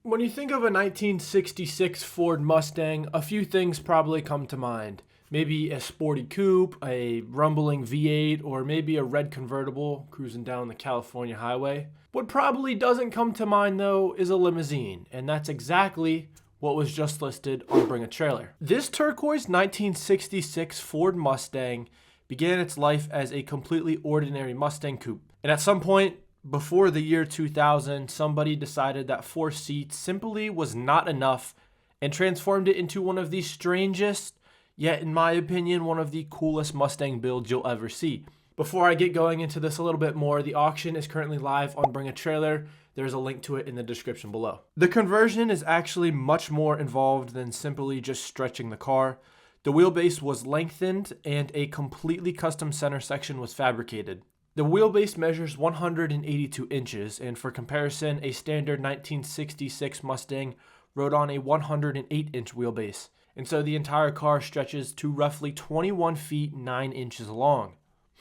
When you think of a 1966 Ford Mustang, a few things probably come to mind. Maybe a sporty coupe, a rumbling V8, or maybe a red convertible cruising down the California highway. What probably doesn't come to mind though is a limousine, and that's exactly what was just listed on Bring a Trailer. This turquoise 1966 Ford Mustang began its life as a completely ordinary Mustang coupe. And at some point before the year 2000, somebody decided that 4 seats simply was not enough and transformed it into one of the strangest, yet in my opinion, one of the coolest Mustang builds you'll ever see. Before I get going into this a little bit more, the auction is currently live on Bring a Trailer. There's a link to it in the description below. The conversion is actually much more involved than simply just stretching the car. The wheelbase was lengthened and a completely custom center section was fabricated. The wheelbase measures 182 inches, and for comparison, a standard 1966 Mustang rode on a 108-inch wheelbase. And so the entire car stretches to roughly 21 feet 9 inches long.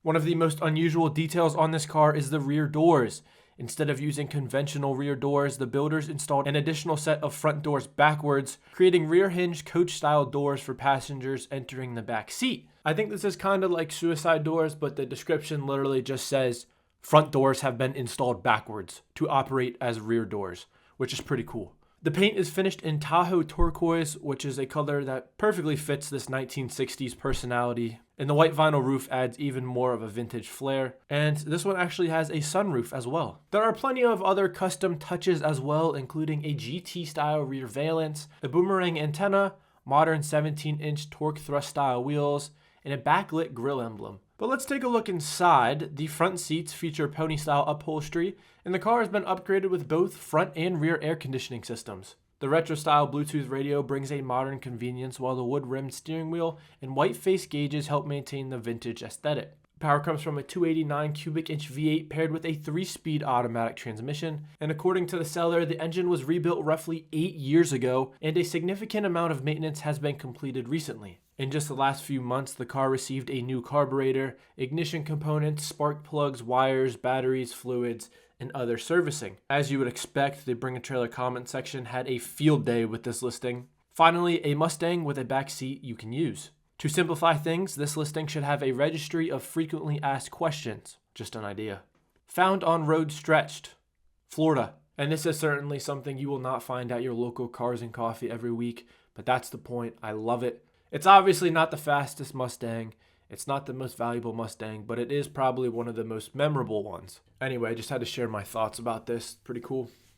One of the most unusual details on this car is the rear doors. Instead of using conventional rear doors, the builders installed an additional set of front doors backwards, creating rear-hinged coach-style doors for passengers entering the back seat. I think this is kind of like suicide doors, but the description literally just says front doors have been installed backwards to operate as rear doors, which is pretty cool. The paint is finished in Tahoe turquoise, which is a color that perfectly fits this 1960s personality. And the white vinyl roof adds even more of a vintage flair. And this one actually has a sunroof as well. There are plenty of other custom touches as well, including a GT style rear valance, a boomerang antenna, modern 17-inch torque thrust style wheels, and a backlit grille emblem. But let's take a look inside. The front seats feature pony style upholstery, and the car has been upgraded with both front and rear air conditioning systems. The retro style Bluetooth radio brings a modern convenience, while the wood rimmed steering wheel and white face gauges help maintain the vintage aesthetic. Power comes from a 289 cubic inch V8 paired with a 3-speed automatic transmission, and according to the seller, the engine was rebuilt roughly 8 years ago, and a significant amount of maintenance has been completed recently. In just the last few months, the car received a new carburetor, ignition components, spark plugs, wires, batteries, fluids, and other servicing. As you would expect, the Bring a Trailer comment section had a field day with this listing. Finally, a Mustang with a back seat you can use. To simplify things, this listing should have a registry of frequently asked questions. Just an idea. Found on road stretched, Florida. And this is certainly something you will not find at your local Cars and Coffee every week, but that's the point. I love it. It's obviously not the fastest Mustang. It's not the most valuable Mustang, but it is probably one of the most memorable ones. Anyway, I just had to share my thoughts about this. Pretty cool.